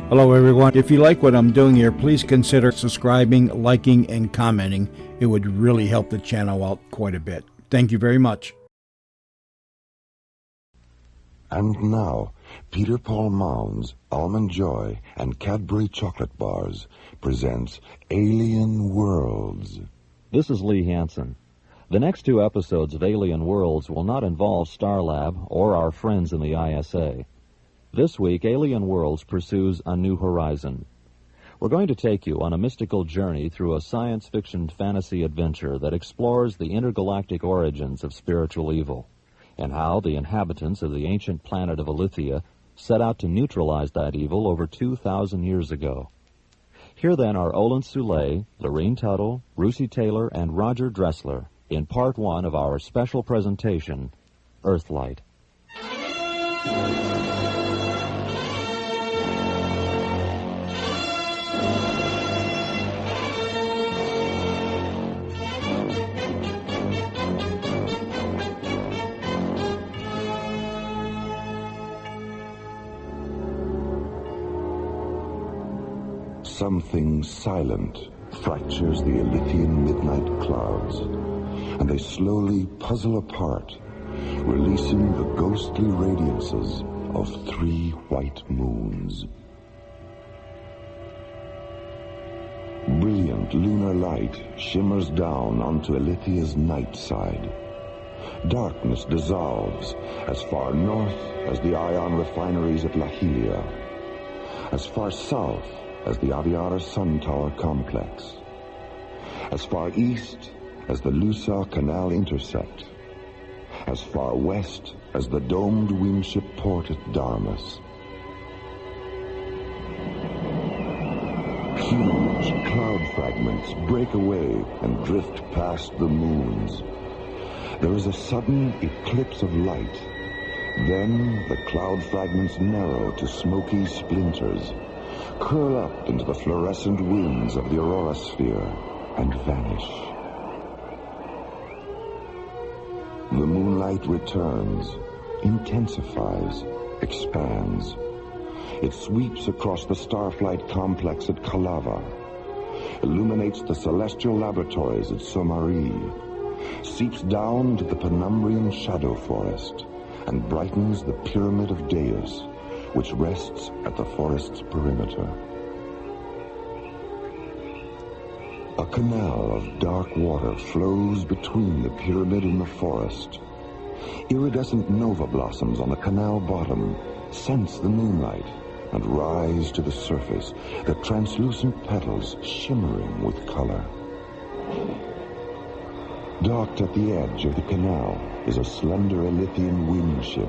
Hello everyone. If you like what I'm doing here, please consider subscribing, liking, and commenting. It would really help the channel out quite a bit. Thank you very much. And now, Peter Paul Mounds, Almond Joy, and Cadbury Chocolate Bars presents Alien Worlds. This is Lee Hansen. The next two episodes of Alien Worlds will not involve Starlab or our friends in the ISA. This week, Alien Worlds pursues a new horizon. We're going to take you on a mystical journey through a science fiction fantasy adventure that explores the intergalactic origins of spiritual evil and how the inhabitants of the ancient planet of Alithia set out to neutralize that evil over 2,000 years ago. Here then are Olin Soule, Lorene Tuttle, Brucey Taylor, and Roger Dressler in part one of our special presentation, Earthlight. Something silent fractures the Elythian midnight clouds, and they slowly puzzle apart, releasing the ghostly radiances of 3 white moons. Brilliant lunar light shimmers down onto Elythia's night side. Darkness dissolves as far north as the ion refineries at Lahelia, as far south as the Aviara Sun Tower complex, as far east as the Lusaw Canal Intercept, as far west as the domed wingship port at Darmus. Huge cloud fragments break away and drift past the moons. There is a sudden eclipse of light. Then the cloud fragments narrow to smoky splinters, curl up into the fluorescent winds of the aurora sphere, and vanish. The moonlight returns, intensifies, expands. It sweeps across the Starflight complex at Kalava, illuminates the celestial laboratories at Somari, seeps down to the Penumbrian shadow forest, and brightens the Pyramid of Deus, which rests at the forest's perimeter. A canal of dark water flows between the pyramid and the forest. Iridescent nova blossoms on the canal bottom sense the moonlight and rise to the surface, their translucent petals shimmering with color. Docked at the edge of the canal is a slender Elythian wingship,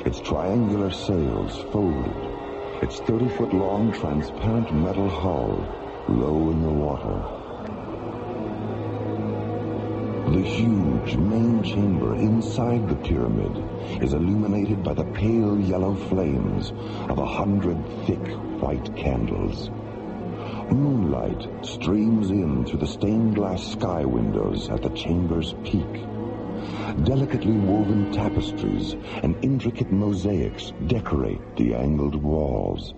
its triangular sails folded, its 30-foot-long transparent metal hull low in the water. The huge main chamber inside the pyramid is illuminated by the pale yellow flames of 100 thick white candles. Moonlight streams in through the stained glass sky windows at the chamber's peak. Delicately woven tapestries and intricate mosaics decorate the angled walls.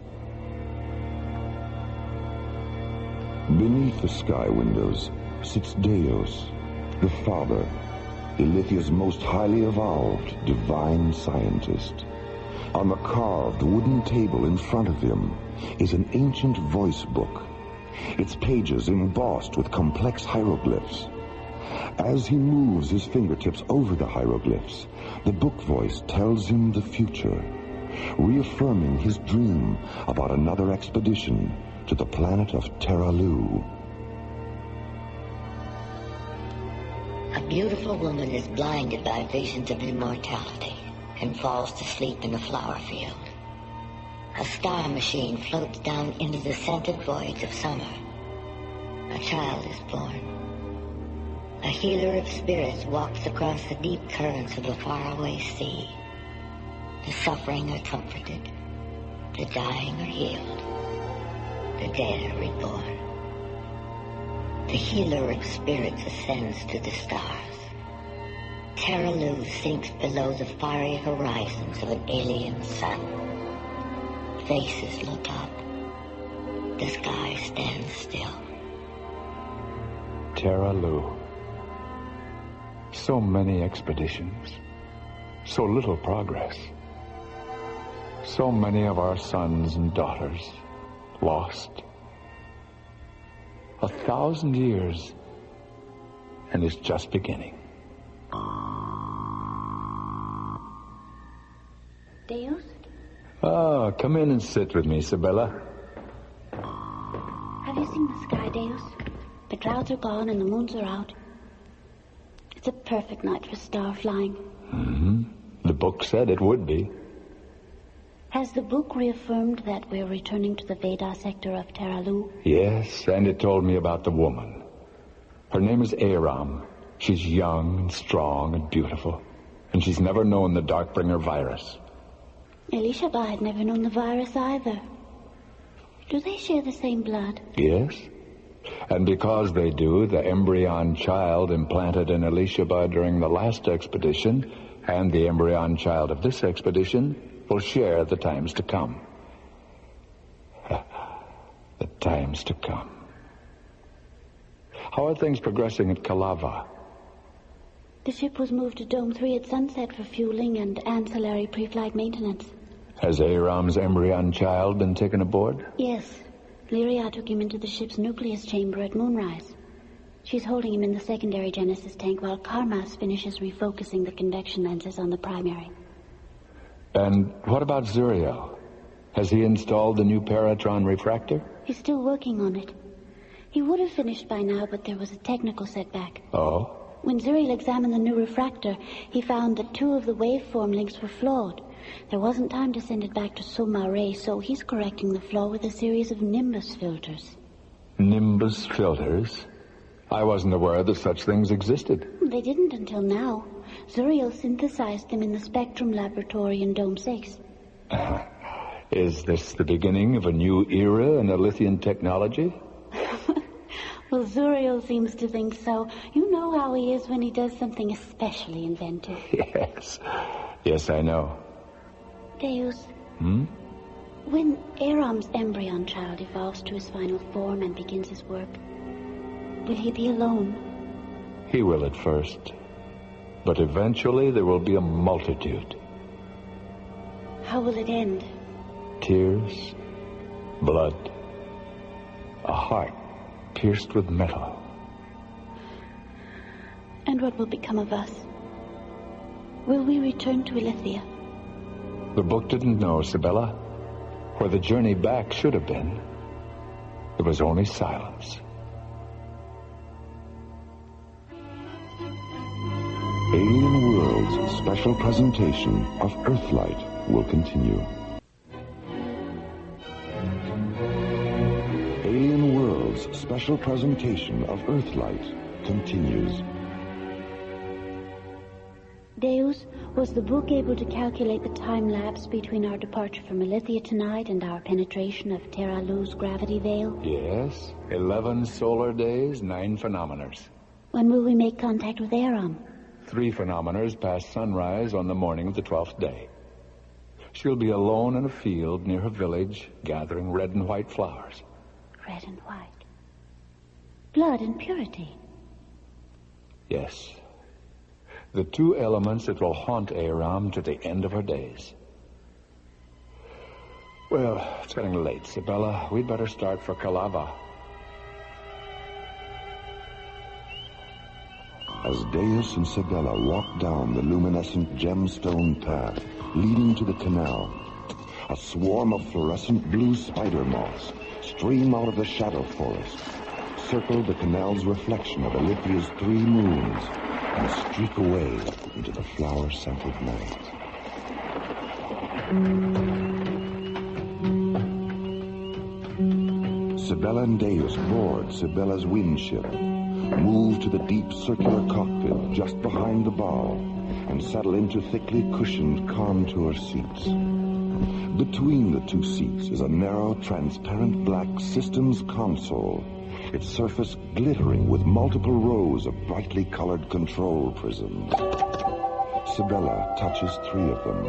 Beneath the sky windows sits Deus, the Father, Elythia's most highly evolved divine scientist. On the carved wooden table in front of him is an ancient voice book, its pages embossed with complex hieroglyphs. As he moves his fingertips over the hieroglyphs, the book voice tells him the future, reaffirming his dream about another expedition to the planet of Terralu. A beautiful woman is blinded by visions of immortality and falls to sleep in a flower field. A star machine floats down into the scented voids of summer. A child is born. A healer of spirits walks across the deep currents of a faraway sea. The suffering are comforted. The dying are healed. The dead are reborn. The healer of spirits ascends to the stars. Terralu sinks below the fiery horizons of an alien sun. Faces look up. the sky stands still. Terra Lu. So many expeditions. So little progress. So many of our sons and daughters lost. 1,000 years, and it's just beginning. Deus? Oh, come in and sit with me, Sibella. Have you seen the sky, Deus? The clouds are gone and the moons are out. It's a perfect night for star flying. Mm-hmm. The book said it would be. Has the book reaffirmed that we're returning to the Veda sector of Terra Lu? Yes, and it told me about the woman. Her name is Aram. She's young and strong and beautiful. And she's never known the Darkbringer virus. Elishaba had never known the virus either. Do they share the same blood? Yes. And because they do, the embryon child implanted in Elishaba during the last expedition and the embryon child of this expedition will share the times to come. The times to come. How are things progressing at Kalava? The ship was moved to Dome 3 at sunset for fueling and ancillary pre-flight maintenance. Has Aram's embryon child been taken aboard? Yes. Lyria took him into the ship's nucleus chamber at moonrise. She's holding him in the secondary Genesis tank while Karmas finishes refocusing the convection lenses on the primary. And what about Zuriel? Has he installed the new Paratron refractor? He's still working on it. He would have finished by now, but there was a technical setback. Oh? When Zuriel examined the new refractor, he found that 2 of the waveform links were flawed. There wasn't time to send it back to Soma Ray, so he's correcting the flaw with a series of Nimbus filters. Nimbus filters? I wasn't aware that such things existed. They didn't until now. Zuriel synthesized them in the Spectrum Laboratory in Dome 6. Is this the beginning of a new era in Alithian technology? Well, Zuriel seems to think so. You know how he is when he does something especially inventive. Yes. Yes, I know. Deus. When Aram's embryon child evolves to his final form and begins his work, will he be alone? He will at first. But eventually there will be a multitude. How will it end? Tears, blood, a heart pierced with metal. And what will become of us? Will we return to Elithia? The book didn't know, Sibella. Where the journey back should have been, there was only silence. Alien World's special presentation of Earthlight will continue. Alien World's special presentation of Earthlight continues. Deus, was the book able to calculate the time lapse between our departure from Elithia tonight and our penetration of Terra Lu's gravity veil? Yes, 11 solar days, 9 phenomeners. When will we make contact with Aram? 3 phenomeners past sunrise on the morning of the 12th day. She'll be alone in a field near her village, gathering red and white flowers. Red and white. Blood and purity. Yes. The 2 elements that will haunt Aram to the end of her days. Well, it's getting late, Sibella. We'd better start for Kalava. As Deus and Sibella walk down the luminescent gemstone path leading to the canal, a swarm of fluorescent blue spider moths stream out of the shadow forest, circle the canal's reflection of Elithia's 3 moons, and streak away into the flower-scented night. Sibella and Deus board Sibella's wind ship, move to the deep circular cockpit just behind the bow, and settle into thickly cushioned contour seats. Between the 2 seats is a narrow, transparent black systems console, its surface glittering with multiple rows of brightly colored control prisms. Sibella touches 3 of them,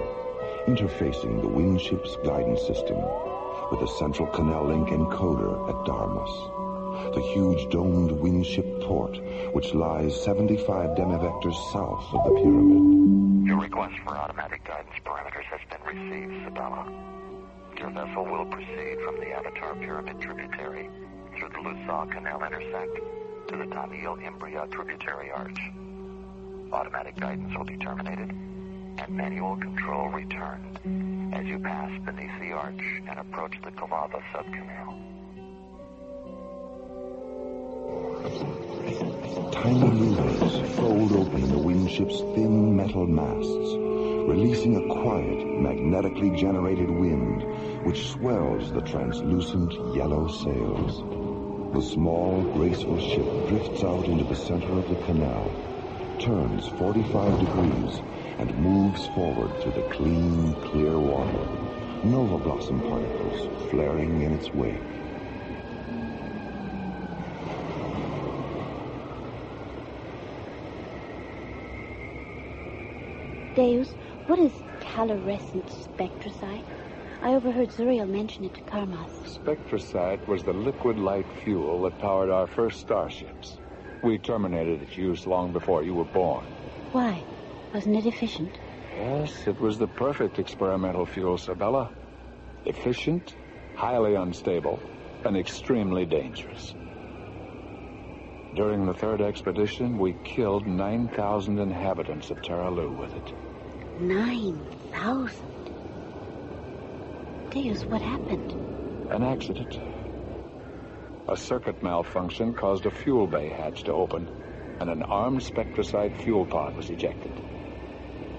interfacing the wind ship's guidance system, with a central canal link encoder at Darmus. The huge domed windship port, which lies 75 demivectors south of the pyramid. Your request for automatic guidance parameters has been received, Sabella. Your vessel will proceed from the Avatar Pyramid tributary through the Lusaw Canal intersect to the Tamil Imbria tributary arch. Automatic guidance will be terminated and manual control returned as you pass beneath the arch and approach the Kalava subcanal. Tiny levers fold open the windship's thin metal masts, releasing a quiet, magnetically generated wind which swells the translucent yellow sails. The small, graceful ship drifts out into the center of the canal, turns 45 degrees, and moves forward to the clean, clear water, nova blossom particles flaring in its wake. Deus, what is calorescent spectrosite? I overheard Zuriel mention it to Karmas. Spectrosite was the liquid light fuel that powered our first starships. We terminated its use long before you were born. Why? Wasn't it efficient? Yes, it was the perfect experimental fuel, Sabella. Efficient, highly unstable, and extremely dangerous. During the third expedition, we killed 9,000 inhabitants of Terralu with it. 9,000? Deus, what happened? An accident. A circuit malfunction caused a fuel bay hatch to open, and an armed spectrosite fuel pod was ejected.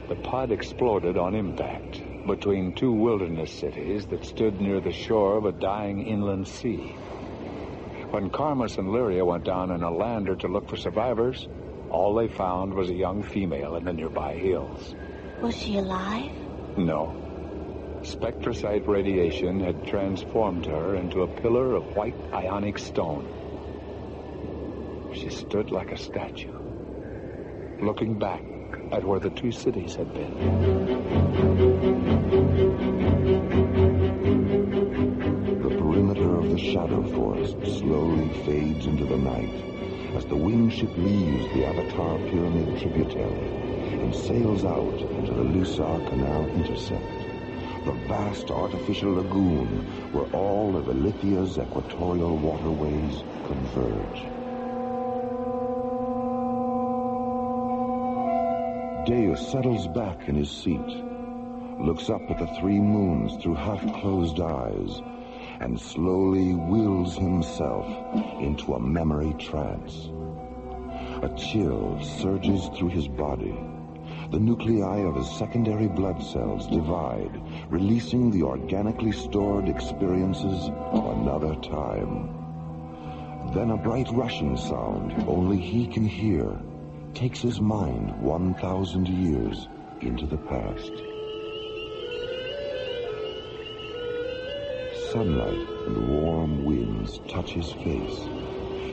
The pod exploded on impact between two wilderness cities that stood near the shore of a dying inland sea. When Karmas and Lyria went down in a lander to look for survivors, all they found was a young female in the nearby hills. Was she alive? No. Spectrosite radiation had transformed her into a pillar of white ionic stone. She stood like a statue, looking back at where the two cities had been. The perimeter of the shadow forest slowly fades into the night as the wingship leaves the Avatar Pyramid tributary and sails out into the Lusaw Canal intersect, the vast artificial lagoon where all of Elithia's equatorial waterways converge. Deus settles back in his seat, looks up at the three moons through half-closed eyes, and slowly wills himself into a memory trance. A chill surges through his body. The nuclei of his secondary blood cells divide, releasing the organically stored experiences of another time. Then a bright rushing sound only he can hear takes his mind 1,000 years into the past. Sunlight and warm winds touch his face.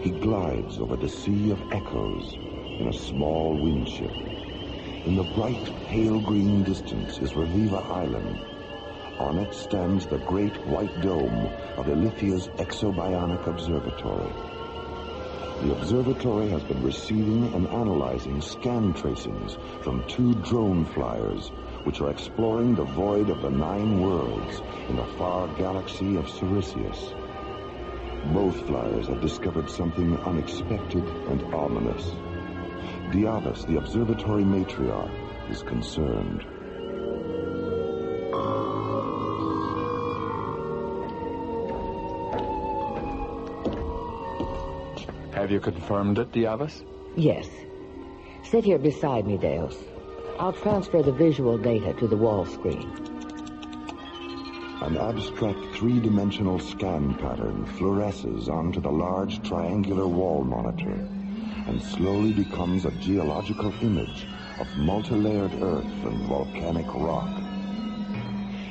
He glides over the sea of echoes in a small windship. In the bright, pale green distance is Raviva Island. On it stands the great white dome of Elithia's exobionic observatory. The observatory has been receiving and analyzing scan tracings from 2 drone flyers, which are exploring the void of the 9 worlds in the far galaxy of Siricius. Both flyers have discovered something unexpected and ominous. Diavas, the observatory matriarch, is concerned. Have you confirmed it, Diavas? Yes. Sit here beside me, Deus. I'll transfer the visual data to the wall screen. An abstract 3-dimensional scan pattern fluoresces onto the large triangular wall monitor and slowly becomes a geological image of multi-layered earth and volcanic rock.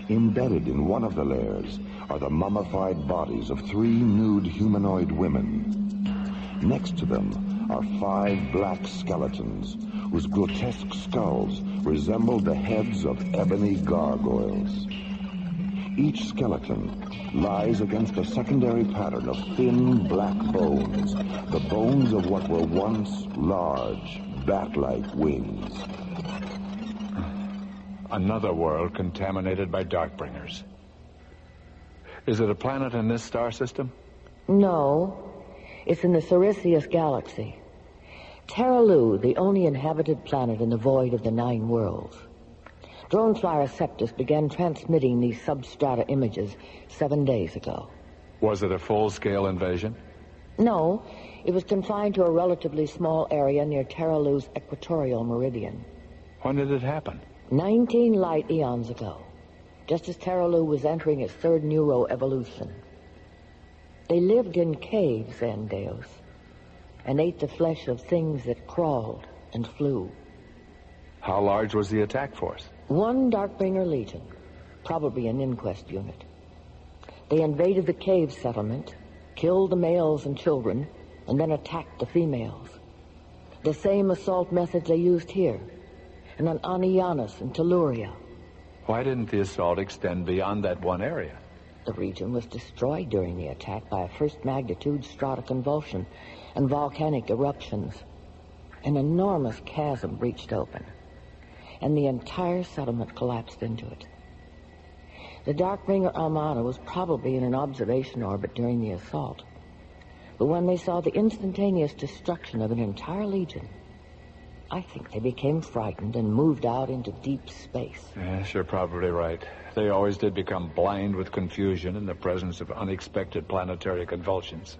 Embedded in one of the layers are the mummified bodies of 3 nude humanoid women. Next to them are 5 black skeletons whose grotesque skulls resemble the heads of ebony gargoyles. each skeleton lies against a secondary pattern of thin black bones, the bones of what were once large, bat-like wings. Another world contaminated by Darkbringers. Is it a planet in this star system? No, it's in the Sirius galaxy. Terralu, the only inhabited planet in the void of the 9 worlds. Drone flyer Septus began transmitting these substrata images 7 days ago. Was it a full-scale invasion? No, it was confined to a relatively small area near Terralu's equatorial meridian. When did it happen? 19 light eons ago, just as Terralu was entering its 3rd neuroevolution. They lived in caves then, Deus, and ate the flesh of things that crawled and flew. How large was the attack force? 1 Darkbringer Legion, probably an inquest unit. They invaded the cave settlement, killed the males and children, and then attacked the females. The same assault methods they used here, and on Anianus and Telluria. Why didn't the assault extend beyond that one area? The region was destroyed during the attack by a first-magnitude stratoconvulsion and volcanic eruptions. An enormous chasm breached open, and the entire settlement collapsed into it. The Darkbringer Armada was probably in an observation orbit during the assault, but when they saw the instantaneous destruction of an entire legion, I think they became frightened and moved out into deep space. Yes, you're probably right. They always did become blind with confusion in the presence of unexpected planetary convulsions.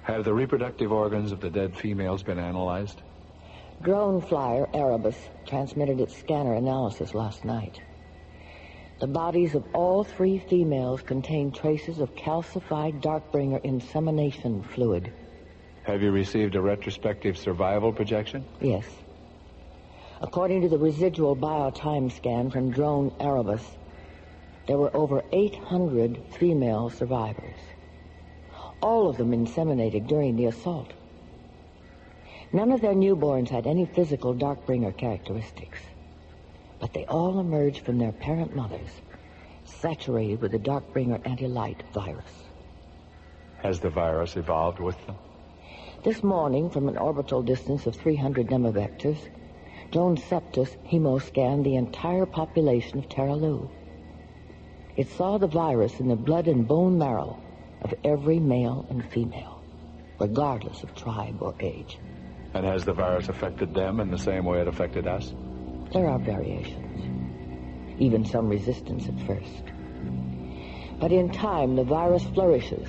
Have the reproductive organs of the dead females been analyzed? Drone flyer Erebus transmitted its scanner analysis last night. The bodies of all 3 females contain traces of calcified Darkbringer insemination fluid. Have you received a retrospective survival projection? Yes. According to the residual biotime scan from drone Erebus, there were over 800 female survivors. All of them inseminated during the assault. None of their newborns had any physical Darkbringer characteristics, but they all emerged from their parent mothers, saturated with the Darkbringer anti-light virus. Has the virus evolved with them? This morning, from an orbital distance of 300 nemavectors, drone Septus hemoscanned the entire population of Terralu. It saw the virus in the blood and bone marrow of every male and female, regardless of tribe or age. And has the virus affected them in the same way it affected us? There are variations, even some resistance at first. But in time, the virus flourishes,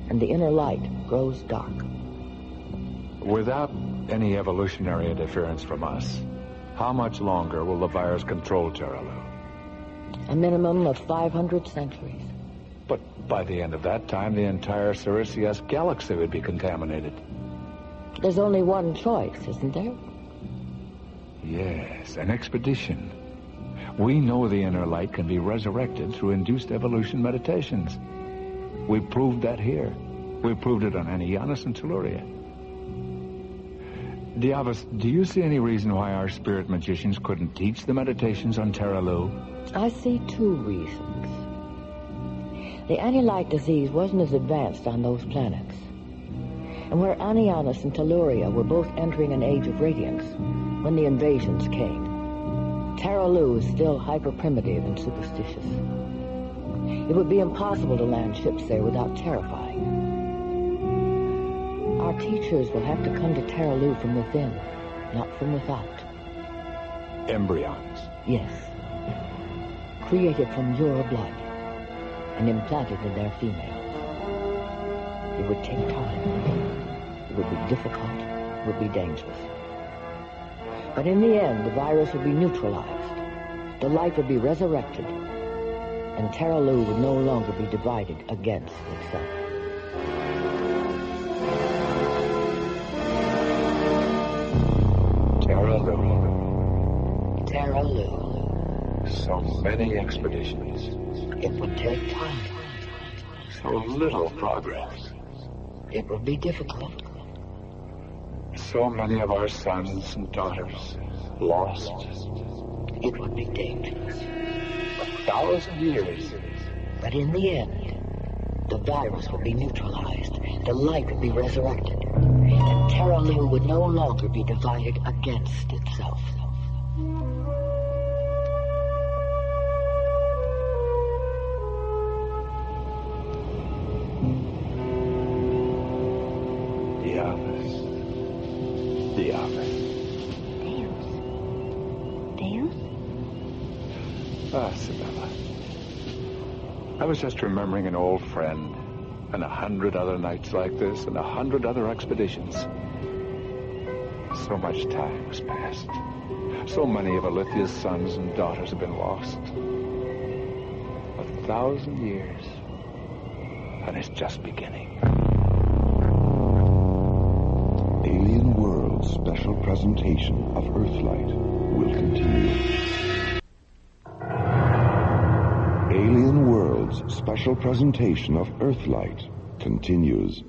and the inner light grows dark. Without any evolutionary interference from us, how much longer will the virus control Terralu? A minimum of 500 centuries. But by the end of that time, the entire Sirius galaxy would be contaminated. There's only one choice, isn't there? Yes, an expedition. We know the inner light can be resurrected through induced evolution meditations. We proved that here. We proved it on Anianus and Telluria. Diavus, do you see any reason why our spirit magicians couldn't teach the meditations on Terralu? I see 2 reasons. The anti-light disease wasn't as advanced on those planets. And where Anianus and Telluria were both entering an age of radiance when the invasions came, Terralu is still hyper-primitive and superstitious. It would be impossible to land ships there without terrifying. Our teachers will have to come to Terralu from within, not from without. Embryons. Yes. Created from your blood and implanted in their females. It would take time. It would be difficult. It would be dangerous. But in the end, the virus would be neutralized. The light would be resurrected. And Terralu would no longer be divided against itself. Terralu. So many expeditions. It would take time. So little progress. It would be difficult. So many of our sons and daughters lost. It would be dangerous. 1,000 years. But in the end, the virus would be neutralized, the light would be resurrected, and Terra Lu would no longer be divided against itself. Ah, Isabella. I was just remembering an old friend, and 100 other nights like this, and 100 other expeditions. So much time has passed. So many of Alithia's sons and daughters have been lost. 1,000 years. And it's just beginning. Alien World's special presentation of Earthlight will continue. Alien World's special presentation of Earthlight continues.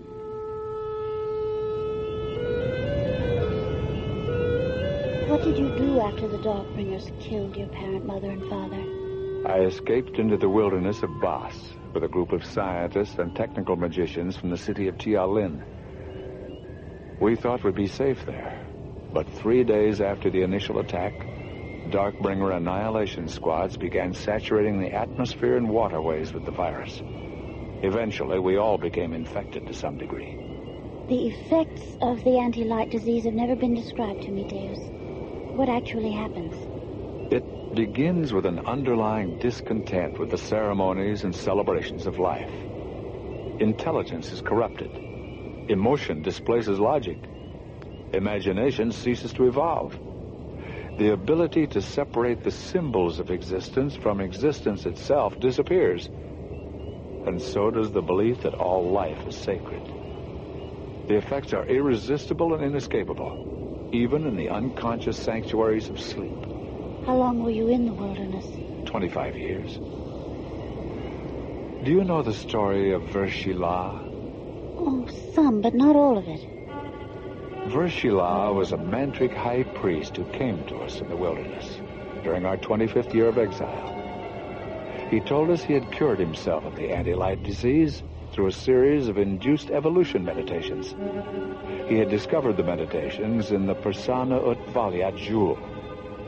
What did you do after the Darkbringers killed your parent, mother, and father? I escaped into the wilderness of Bas with a group of scientists and technical magicians from the city of Tialin. We thought we'd be safe there, but 3 days after the initial attack, Darkbringer annihilation squads began saturating the atmosphere and waterways with the virus. Eventually, we all became infected to some degree. The effects of the anti-light disease have never been described to me, Deus. What actually happens? It begins with an underlying discontent with the ceremonies and celebrations of life. Intelligence is corrupted. Emotion displaces logic. Imagination ceases to evolve. The ability to separate the symbols of existence from existence itself disappears. And so does the belief that all life is sacred. The effects are irresistible and inescapable, even in the unconscious sanctuaries of sleep. How long were you in the wilderness? 25 years. Do you know the story of Vershila? Oh, some, but not all of it. Vershila was a mantric high priest who came to us in the wilderness during our 25th year of exile. He told us he had cured himself of the anti-light disease through a series of induced evolution meditations. He had discovered the meditations in the Persana ut Valiat Jewel,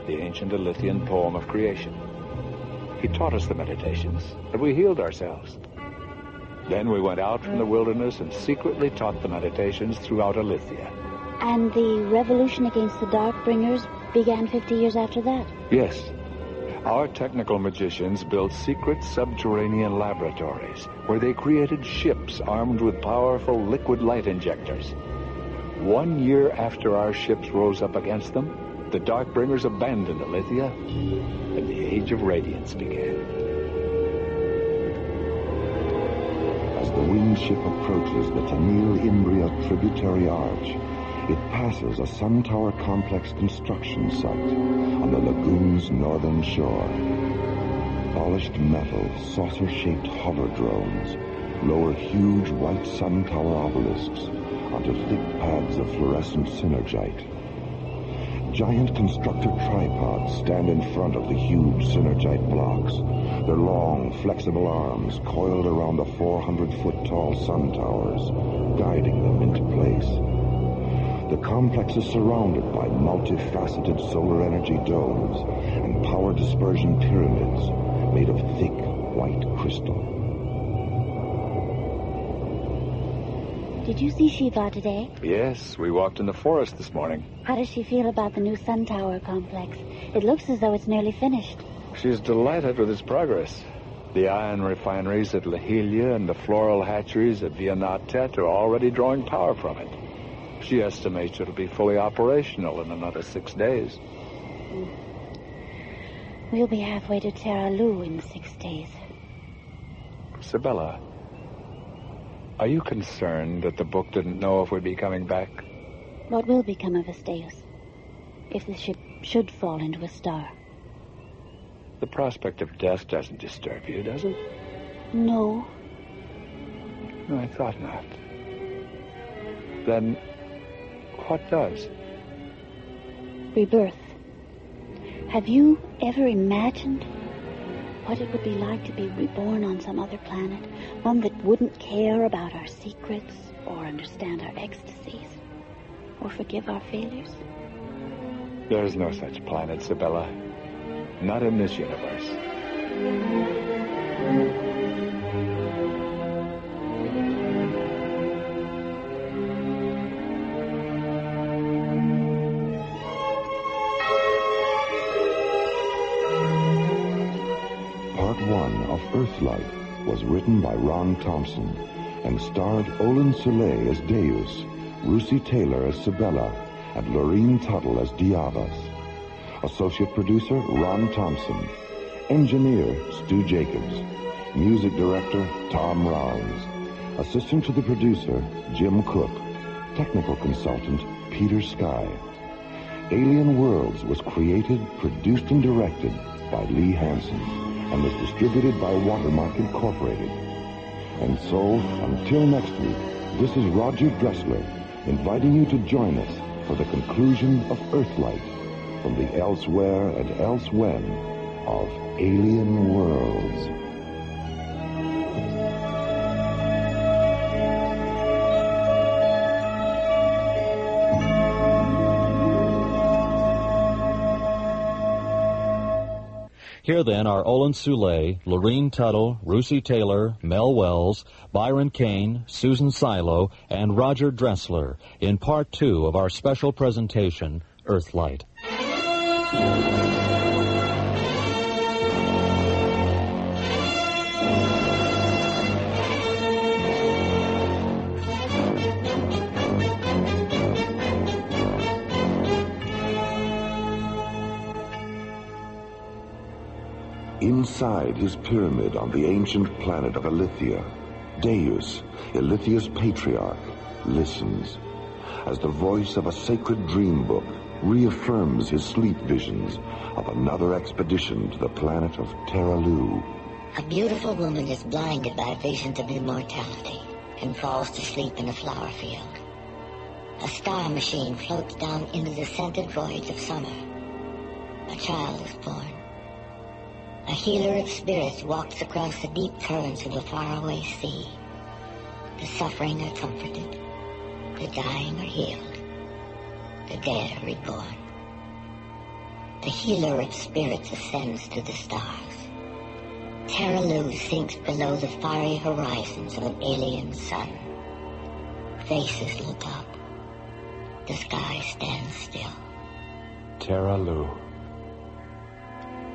the ancient Alithian poem of creation. He taught us the meditations, and we healed ourselves. Then we went out from the wilderness and secretly taught the meditations throughout Alithia. And the revolution against the Darkbringers began 50 years after that? Yes. Our technical magicians built secret subterranean laboratories where they created ships armed with powerful liquid light injectors. 1 year after our ships rose up against them, the Darkbringers abandoned Alithia, and the Age of Radiance began. As the winged ship approaches the Tamil Imbria tributary arch, it passes a sun tower complex construction site on the lagoon's northern shore. Polished metal, saucer-shaped hover drones lower huge white sun tower obelisks onto thick pads of fluorescent synergite. Giant constructed tripods stand in front of the huge synergite blocks, their long, flexible arms coiled around the 400-foot-tall sun towers, guiding them into place. The complex is surrounded by multifaceted solar energy domes and power dispersion pyramids made of thick white crystal. Did you see Shiva today? Yes, we walked in the forest this morning. How does she feel about the new sun tower complex? It looks as though it's nearly finished. She's delighted with its progress. The iron refineries at Lahilia and the floral hatcheries at Vianatet are already drawing power from it. She estimates it'll be fully operational in another 6 days. We'll be halfway to Terra Lu in 6 days. Isabella, are you concerned that the book didn't know if we'd be coming back? What will become of us, Deus, if the ship should fall into a star? The prospect of death doesn't disturb you, does it? No. No, I thought not. Then what does? Rebirth. Have you ever imagined what it would be like to be reborn on some other planet, one that wouldn't care about our secrets or understand our ecstasies or forgive our failures? There's no such planet, Sibella. Not in this universe. Part 1 of Earthlight was written by Ron Thompson and starred Olin Soleil as Deus, Russi Taylor as Sibella, and Lorene Tuttle as Diabas. Associate producer Ron Thompson. Engineer Stu Jacobs. Music director Tom Ronds. Assistant to the producer Jim Cook. Technical consultant Peter Sky. Alien Worlds was created, produced, and directed by Lee Hansen and was distributed by Watermark Incorporated. And so, until next week, this is Roger Dressler inviting you to join us for the conclusion of Earthlight from the elsewhere and elsewhen of Alien Worlds. Here then are Olin Soleil, Lorene Tuttle, Russi Taylor, Mel Wells, Byron Kane, Susan Silo, and Roger Dressler in Part 2 of our special presentation, Earthlight. Inside his pyramid on the ancient planet of Elithia, Deus, Elithia's patriarch, listens as the voice of a sacred dream book reaffirms his sleep visions of another expedition to the planet of Terralu. A beautiful woman is blinded by visions of immortality and falls to sleep in a flower field. A star machine floats down into the scented voids of summer. A child is born. A healer of spirits walks across the deep currents of a faraway sea. The suffering are comforted. The dying are healed. The dead are reborn. The healer of spirits ascends to the stars. Terralu sinks below the fiery horizons of an alien sun. Faces look up. The sky stands still. Terralu.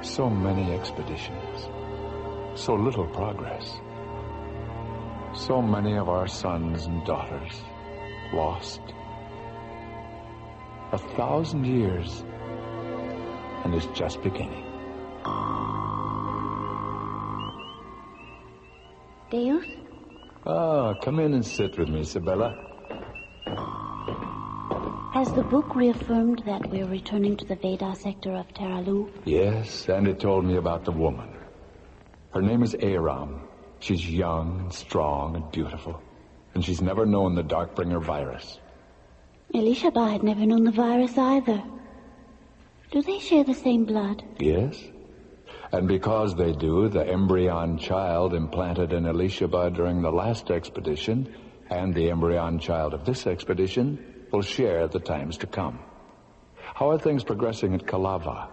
So many expeditions. So little progress. So many of our sons and daughters lost. 1,000 years, and it's just beginning. Deus? Ah, come in and sit with me, Sibella. Has the book reaffirmed that we're returning to the Veda sector of Terralu? Yes, and it told me about the woman. Her name is Aram. She's young and strong and beautiful, and she's never known the Darkbringer virus. Elishaba had never known the virus either. Do they share the same blood? Yes. And because they do, the embryon child implanted in Elishaba during the last expedition and the embryon child of this expedition will share the times to come. How are things progressing at Kalava?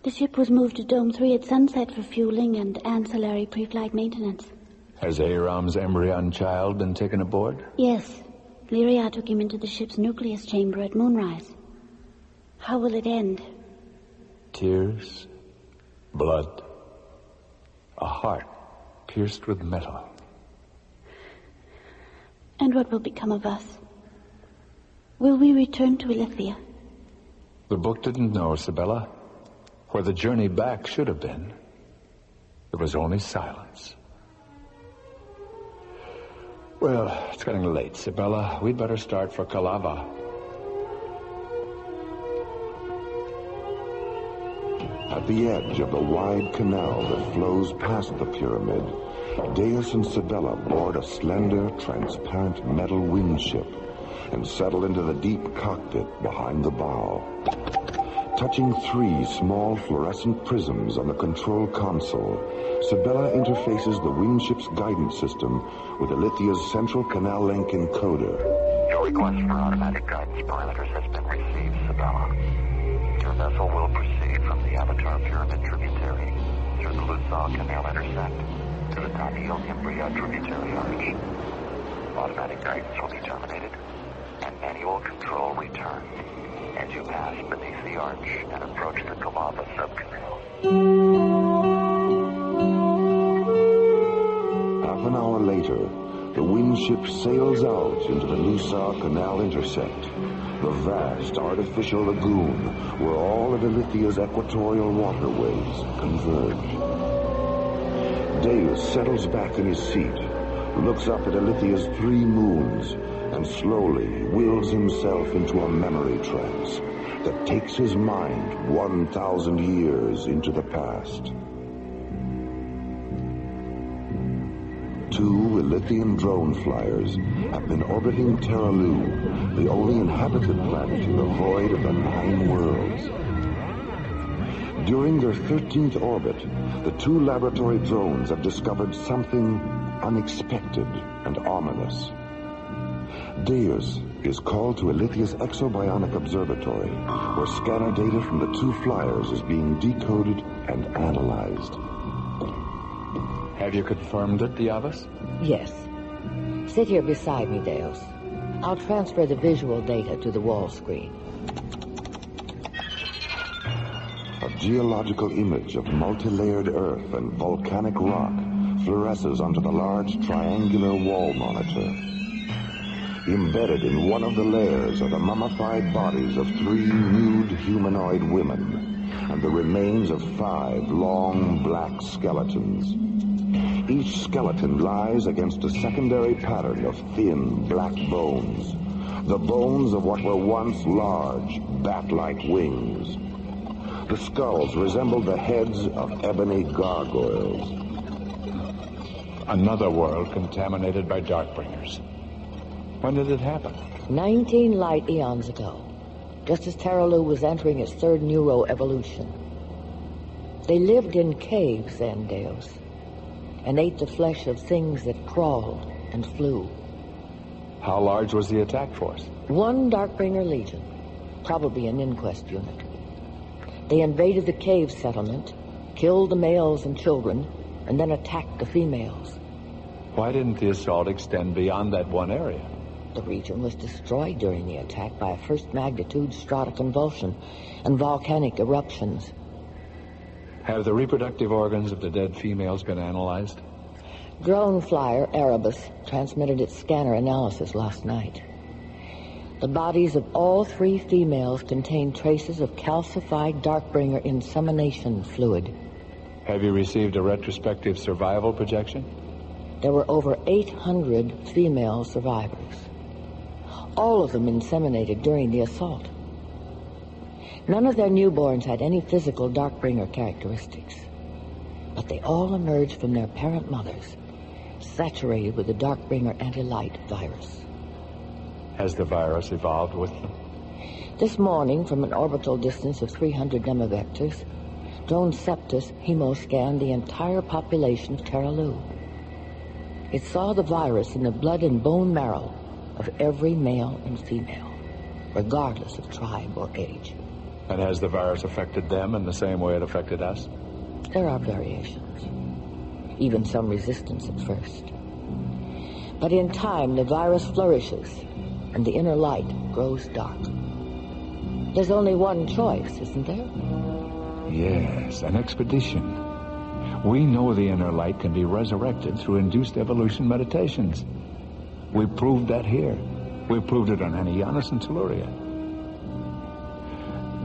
The ship was moved to Dome 3 at sunset for fueling and ancillary pre-flight maintenance. Has Aram's embryon child been taken aboard? Yes. Lyria took him into the ship's nucleus chamber at moonrise. How will it end? Tears, blood, a heart pierced with metal. And what will become of us? Will we return to Elithia? The book didn't know, Sibella. Where the journey back should have been, there was only silence. Well, it's getting late, Sibella. We'd better start for Kalava. At the edge of the wide canal that flows past the pyramid, Deus and Sibella board a slender, transparent metal wind ship and settle into the deep cockpit behind the bow. Touching 3 small fluorescent prisms on the control console, Sabella interfaces the Wingship's guidance system with Alithia's central canal link encoder. Your request for automatic guidance parameters has been received, Sabella. Your vessel will proceed from the Avatar Pyramid tributary through the Lusaw Canal intersect to the Taniel Imbria tributary arch. Automatic guidance will be terminated and manual control returned as you pass beneath the arch and approach the Kalava subcanal. Half an hour later, the Wingship sails out into the Lusaw Canal intersect, the vast artificial lagoon where all of Alithia's equatorial waterways converge. Deus settles back in his seat, looks up at Alithia's 3 moons, and slowly wills himself into a memory trance that takes his mind 1,000 years into the past. 2 Alithian drone flyers have been orbiting Terralu, the only inhabited planet in the void of the 9 worlds. During their 13th orbit, the 2 laboratory drones have discovered something unexpected and ominous. Deus is called to Alithia's exobionic observatory, where scanner data from the 2 flyers is being decoded and analyzed. Have you confirmed it, Diavas? Yes. Sit here beside me, Deus. I'll transfer the visual data to the wall screen. A geological image of multi-layered earth and volcanic rock fluoresces onto the large triangular wall monitor. Embedded in one of the layers are the mummified bodies of 3 nude humanoid women and the remains of 5 long black skeletons. Each skeleton lies against a secondary pattern of thin black bones, the bones of what were once large, bat-like wings. The skulls resembled the heads of ebony gargoyles. Another world contaminated by Darkbringers. When did it happen? 19 light eons ago, just as Terralu was entering its 3rd neuroevolution. They lived in caves then, Deus, and ate the flesh of things that crawled and flew. How large was the attack force? 1 Darkbringer Legion, probably an inquest unit. They invaded the cave settlement, killed the males and children, and then attacked the females. Why didn't the assault extend beyond that one area? The region was destroyed during the attack by a 1st magnitude stratoconvulsion and volcanic eruptions. Have the reproductive organs of the dead females been analyzed? Drone flyer Erebus transmitted its scanner analysis last night. The bodies of all 3 females contain traces of calcified Darkbringer insemination fluid. Have you received a retrospective survival projection? There were over 800 female survivors. All of them inseminated during the assault. None of their newborns had any physical Darkbringer characteristics, but they all emerged from their parent mothers, saturated with the Darkbringer anti-light virus. Has the virus evolved with them? This morning, from an orbital distance of 300 nemavectors, Drone Septus hemoscanned the entire population of Terralu. It saw the virus in the blood and bone marrow of every male and female, regardless of tribe or age. And has the virus affected them in the same way it affected us? There are variations, even some resistance at first. But in time, the virus flourishes, and the inner light grows dark. There's only one choice, isn't there? Yes, an expedition. We know the inner light can be resurrected through induced evolution meditations. We proved that here. We proved it on Anianus and Telluria.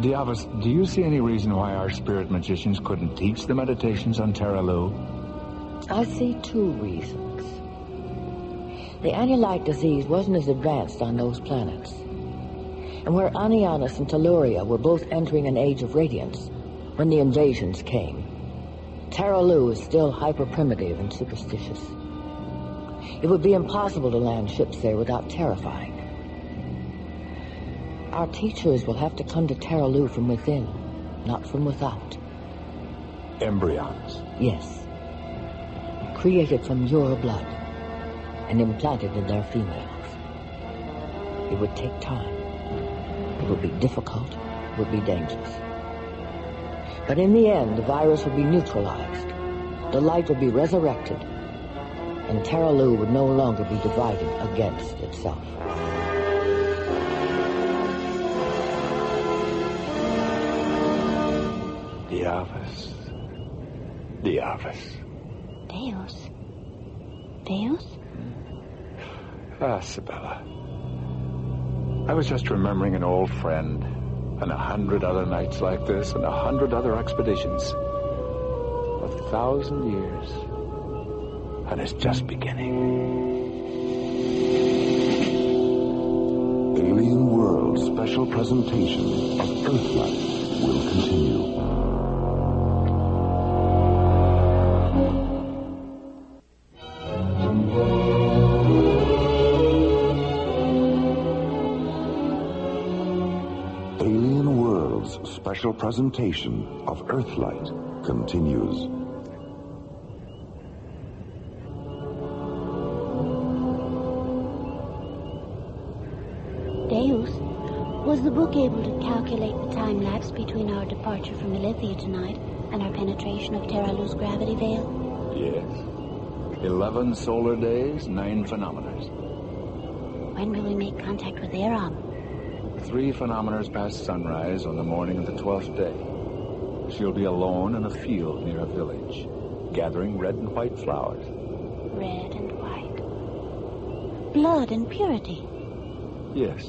Diavas, do you see any reason why our spirit magicians couldn't teach the meditations on Terralu? I see 2 reasons. The anti-light disease wasn't as advanced on those planets. And where Anianus and Telluria were both entering an age of radiance when the invasions came, Terralu is still hyper-primitive and superstitious. It would be impossible to land ships there without terrifying. Our teachers will have to come to Terralu from within, not from without. Embryons. Yes. Created from your blood and implanted in their females. It would take time. It would be difficult. It would be dangerous. But in the end, the virus would be neutralized. The light would be resurrected. And Terralu would no longer be divided against itself. Diabus. Diabus. Deus? Deus? Ah, Sibella. I was just remembering an old friend, and 100 other nights like this, and 100 other expeditions. 1,000 years. And it's just beginning. Alien World special presentation of Earthlight will continue. Alien World's special presentation of Earthlight continues. Deus, was the book able to calculate the time lapse between our departure from Elithia tonight and our penetration of Terralu's gravity veil? Yes. 11 solar days, 9 phenomeners. When will we make contact with Aram? 3 phenomeners past sunrise on the morning of the 12th day. She'll be alone in a field near a village, gathering red and white flowers. Red and white. Blood and purity. Yes.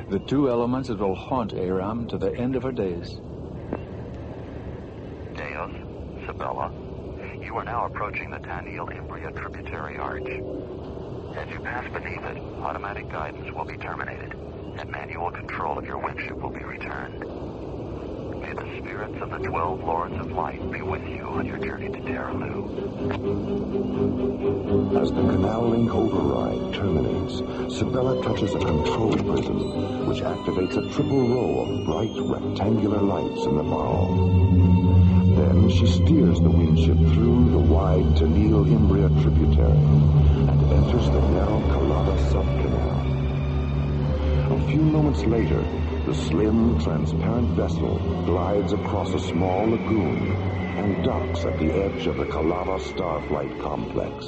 The 2 elements that will haunt Aram to the end of her days. Deus, Sibella, you are now approaching the Taniel-Imbria tributary arch. As you pass beneath it, automatic guidance will be terminated, and manual control of your windship will be returned. May the spirits of the 12 Lords of Light be with you on your journey to Terralu. As the Canal Link override terminates, Sibella touches a control prism, which activates a triple row of bright rectangular lights in the bow. Then she steers the windship through the wide Taniel-Imbria tributary and enters the narrow Calada subcanal. A few moments later, the slim, transparent vessel glides across a small lagoon and docks at the edge of the Calada Starflight complex.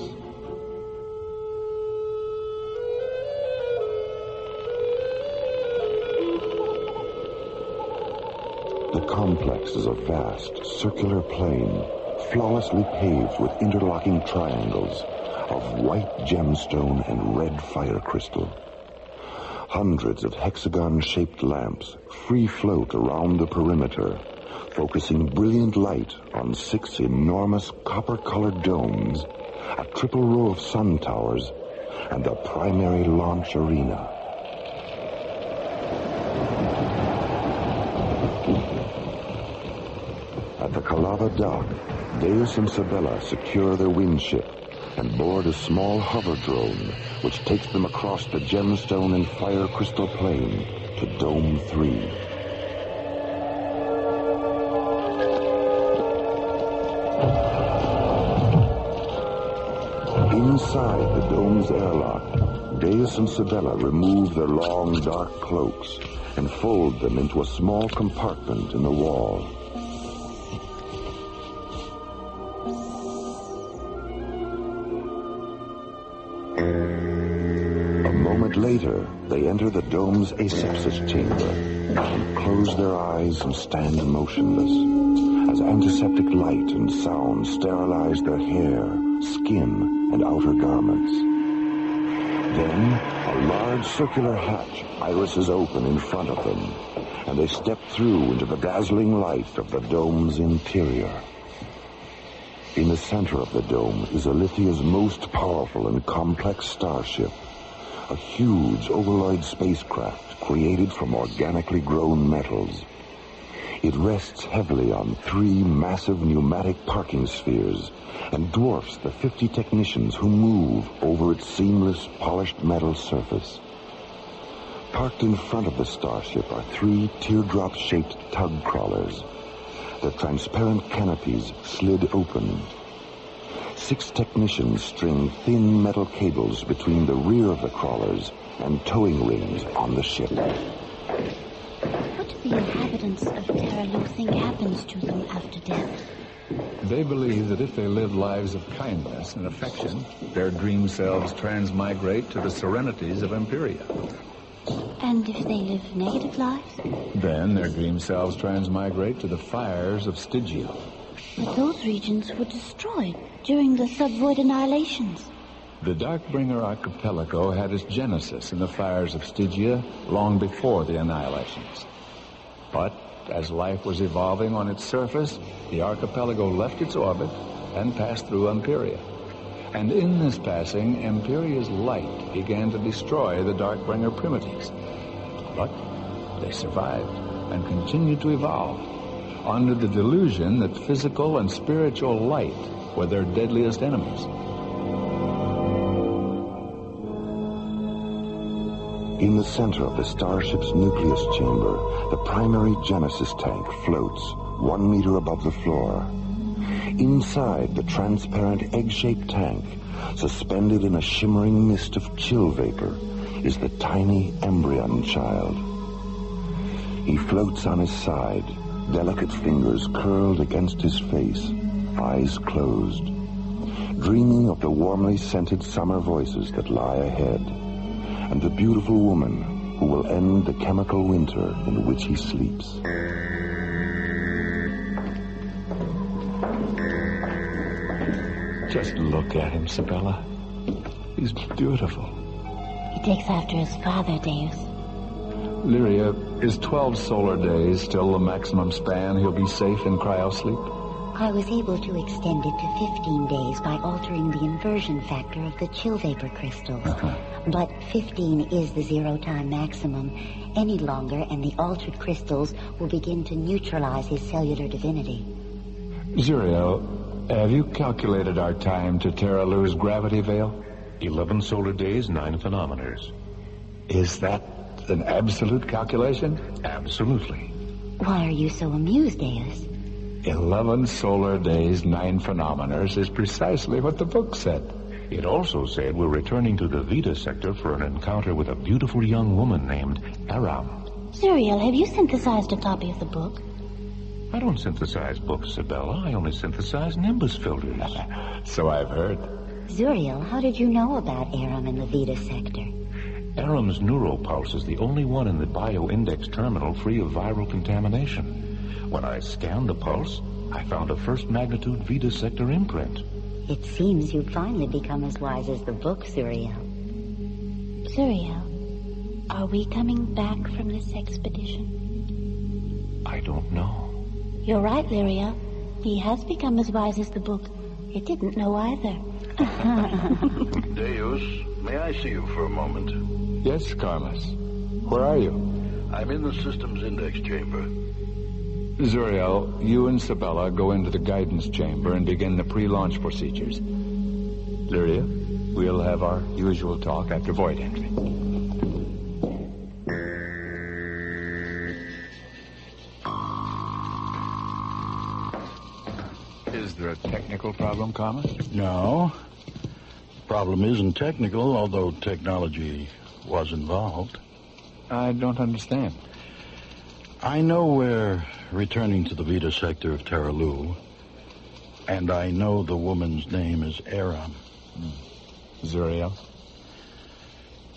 The complex is a vast, circular plain, flawlessly paved with interlocking triangles of white gemstone and red fire crystal. Hundreds of hexagon-shaped lamps free float around the perimeter, focusing brilliant light on 6 enormous copper-colored domes, a triple row of sun towers, and the primary launch arena. At the Calada dock, Deus and Sibella secure their windship and board a small hover drone, which takes them across the gemstone and fire crystal plain to Dome 3. Inside the dome's airlock, Deus and Sibella remove their long, dark cloaks and fold them into a small compartment in the wall. Later, they enter the dome's asepsis chamber and close their eyes and stand motionless as antiseptic light and sound sterilize their hair, skin, and outer garments. Then, a large circular hatch irises open in front of them, and they step through into the dazzling light of the dome's interior. In the center of the dome is Elithia's most powerful and complex starship, a huge ovaloid spacecraft created from organically grown metals. It rests heavily on 3 massive pneumatic parking spheres and dwarfs the 50 technicians who move over its seamless, polished metal surface. Parked in front of the starship are 3 teardrop-shaped tug crawlers. Their transparent canopies slid open. 6 technicians string thin metal cables between the rear of the crawlers and towing rings on the ship. What do the inhabitants of Terralu think happens to them after death? They believe that if they live lives of kindness and affection, their dream selves transmigrate to the serenities of Empiria. And if they live negative lives? Then their dream selves transmigrate to the fires of Stygia. But those regions were destroyed during the subvoid annihilations. The Darkbringer archipelago had its genesis in the fires of Stygia long before the annihilations. But as life was evolving on its surface, the archipelago left its orbit and passed through Empiria. And in this passing, Empiria's light began to destroy the Darkbringer primitives. But they survived and continued to evolve under the delusion that physical and spiritual light were their deadliest enemies. In the center of the starship's nucleus chamber, the primary Genesis tank floats 1 meter above the floor. Inside the transparent egg-shaped tank, suspended in a shimmering mist of chill vapor, is the tiny embryon child. He floats on his side, delicate fingers curled against his face, eyes closed, dreaming of the warmly scented summer voices that lie ahead, and the beautiful woman who will end the chemical winter in which he sleeps. Just look at him, Sabella. He's beautiful. He takes after his father, Deus. Lyria, is 12 solar days still the maximum span he'll be safe in cryosleep? I was able to extend it to 15 days by altering the inversion factor of the chill vapor crystals. But 15 is the zero-time maximum. Any longer, and the altered crystals will begin to neutralize his cellular divinity. Zuriel, have you calculated our time to Terralu's gravity veil? 11 solar days, 9 phenometers. Is that an absolute calculation? Absolutely. Why are you so amused, Deus? 11 solar days, 9 phenometers is precisely what the book said. It also said we're returning to the Vita sector for an encounter with a beautiful young woman named Aram. Zuriel, have you synthesized a copy of the book? I don't synthesize books, Sabella. I only synthesize nimbus filters. So I've heard. Zuriel, how did you know about Aram in the Vita sector? Aram's neuropulse is the only one in the bioindex terminal free of viral contamination. When I scanned the pulse, I found a first magnitude Vita sector imprint. It seems you've finally become as wise as the book, Zuriel. Zuriel, are we coming back from this expedition? I don't know. You're right, Lyria. He has become as wise as the book. It didn't know either. Deus, may I see you for a moment? Yes, Carlos. Where are you? I'm in the systems index chamber. Zuriel, you and Sabella go into the guidance chamber and begin the pre-launch procedures. Lyria, we'll have our usual talk after void entry. Is there a technical problem, Carmen? No. Problem isn't technical, although technology was involved. I don't understand. I know we're returning to the Vita sector of Terralu, and I know the woman's name is Aram. Zuriel?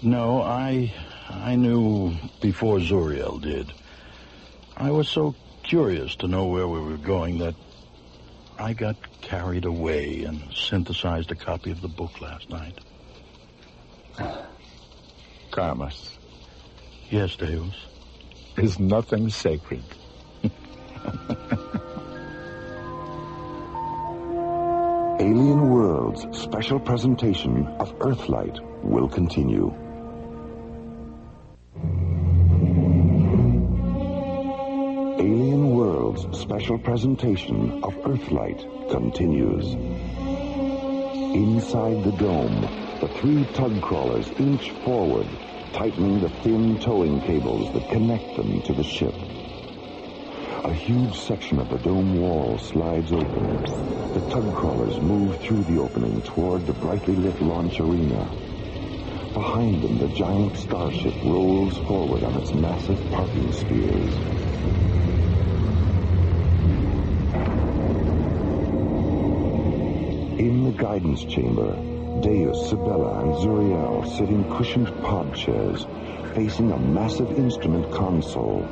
No, I knew before Zuriel did. I was so curious to know where we were going that I got carried away and synthesized a copy of the book last night. Carlos. Yes, Deus. Is nothing sacred. Alien World's special presentation of Earthlight will continue. Alien World's special presentation of Earthlight continues. Inside the dome, the 3 tug crawlers inch forward, tightening the thin towing cables that connect them to the ship. A huge section of the dome wall slides open. The tug crawlers move through the opening toward the brightly lit launch arena. Behind them, the giant starship rolls forward on its massive parking spheres. In the guidance chamber, Deus, Sibella, and Zuriel sit in cushioned pod chairs, facing a massive instrument console.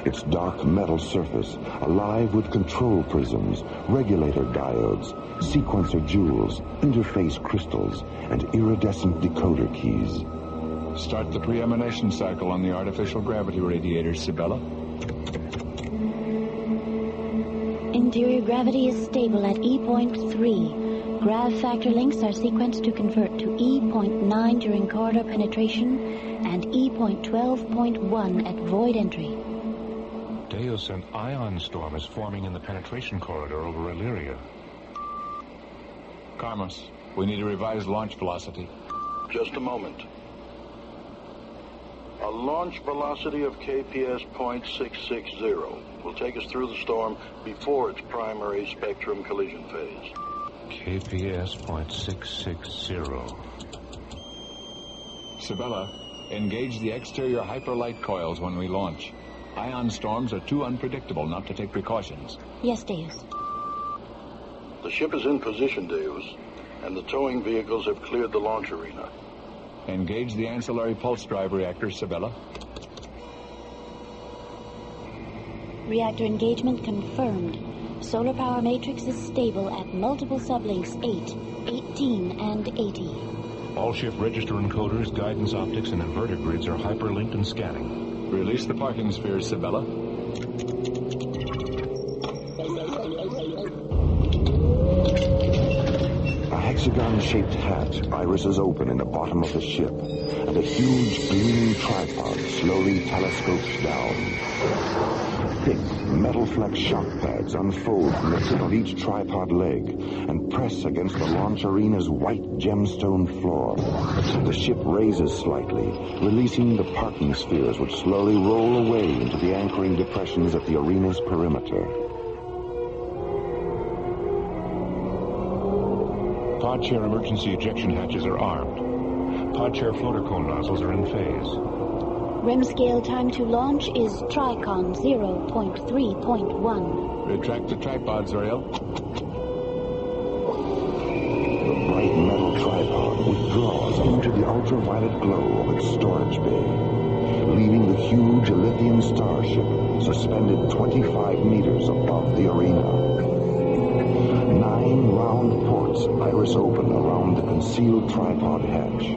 Its dark metal surface, alive with control prisms, regulator diodes, sequencer jewels, interface crystals, and iridescent decoder keys. Start the pre-emanation cycle on the artificial gravity radiators, Sibella. Interior gravity is stable at E.3. Grav factor links are sequenced to convert to E.9 during corridor penetration and E.12.1 at void entry. Deus, an ion storm is forming in the penetration corridor over Illyria. Karmos, we need a revised launch velocity. Just a moment. A launch velocity of KPS .660 will take us through the storm before its primary spectrum collision phase. KPS .660. Sibella, engage the exterior hyperlight coils when we launch. Ion storms are too unpredictable not to take precautions. Yes, Deus. The ship is in position, Deus, and the towing vehicles have cleared the launch arena. Engage the ancillary pulse drive reactors, Sibella. Reactor engagement confirmed. Solar power matrix is stable at multiple sublinks 8, 18, and 80. All ship register encoders, guidance optics, and inverter grids are hyperlinked and scanning. Release the parking spheres, Sibella. A hexagon-shaped hatch irises open in the bottom of the ship, and a huge gleaming tripod slowly telescopes down. Thick, metal-flecked shock pads unfold from the tip of each tripod leg and press against the launch arena's white gemstone floor. The ship raises slightly, releasing the parking spheres which slowly roll away into the anchoring depressions at the arena's perimeter. Pod chair emergency ejection hatches are armed. Pod chair floater cone nozzles are in phase. REM scale time to launch is Tricon 0.3.1. Retract the tripod, Zuriel. The bright metal tripod withdraws into the ultraviolet glow of its storage bay, leaving the huge Elythian starship suspended 25 meters above the arena. 9 round ports iris open around the concealed tripod hatch,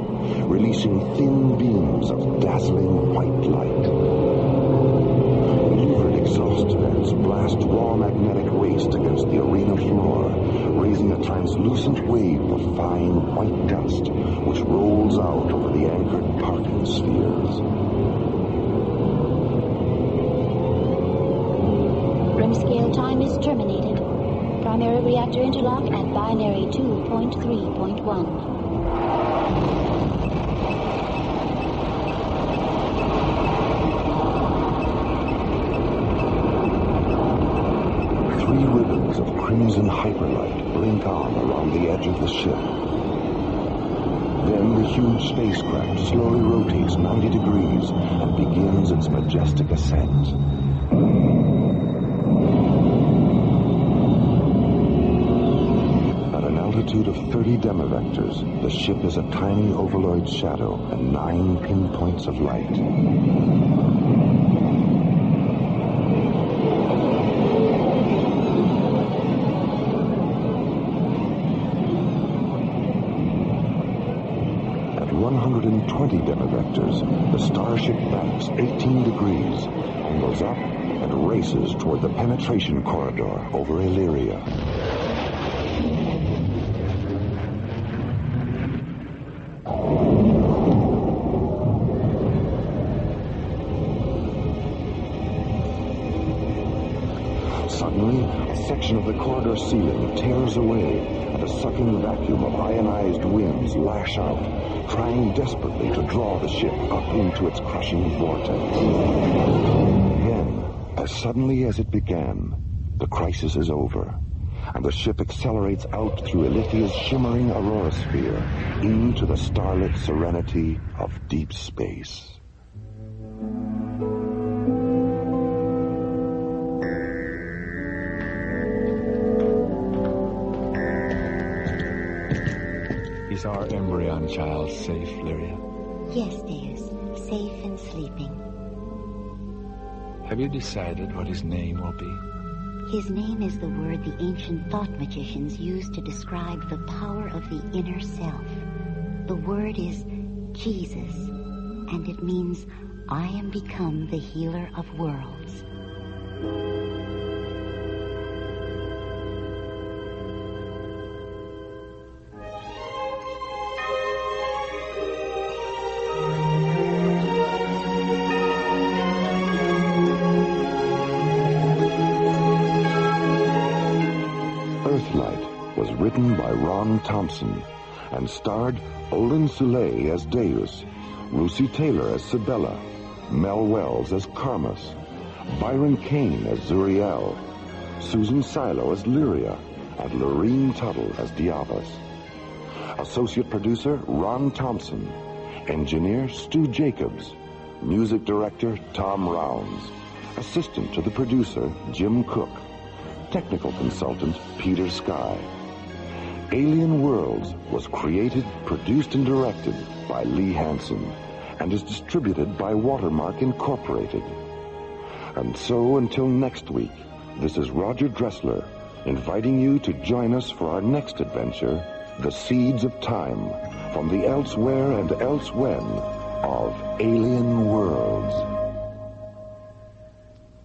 releasing thin beams of dazzling white light. Louvered exhaust vents blast raw magnetic waste against the arena floor, raising a translucent wave of fine white dust which rolls out over the anchored parking spheres. REM scale time is terminated. Primary reactor interlock at binary 2.3.1. Three ribbons of crimson hyperlight blink on around the edge of the ship. Then the huge spacecraft slowly rotates 90 degrees and begins its majestic ascent. At an altitude of 30 demivectors, the ship is a tiny ovaloid shadow and 9 pinpoints of light. At 120 demivectors, the starship backs 18 degrees, angles up, and races toward the penetration corridor over Illyria. Suddenly, A section of the corridor ceiling tears away, and a sucking vacuum of ionized winds lash out, trying desperately to draw the ship up into its crushing vortex. Then, as suddenly as it began, the crisis is over, and the ship accelerates out through Ilithia's shimmering aurora sphere into the starlit serenity of deep space. Is our embryon child safe, Lyria? Yes, Deus. Safe and sleeping. Have you decided what his name will be? His name is the word the ancient thought magicians used to describe the power of the inner self. The word is Jesus, and it means, I am become the healer of worlds. Earthlight was written by Ron Thompson and starred Olin Soule as Deus, Lucy Taylor as Sibella, Mel Wells as Karmas, Byron Kane as Zuriel, Susan Silo as Lyria, and Lorene Tuttle as Diabas. Associate producer Ron Thompson, engineer Stu Jacobs, music director Tom Rounds, assistant to the producer Jim Cook, technical consultant Peter Sky. Alien Worlds was created, produced, and directed by Lee Hansen and is distributed by Watermark Incorporated. And so until next week, this is Roger Dressler inviting you to join us for our next adventure, The Seeds of Time, from the elsewhere and elsewhen of Alien Worlds.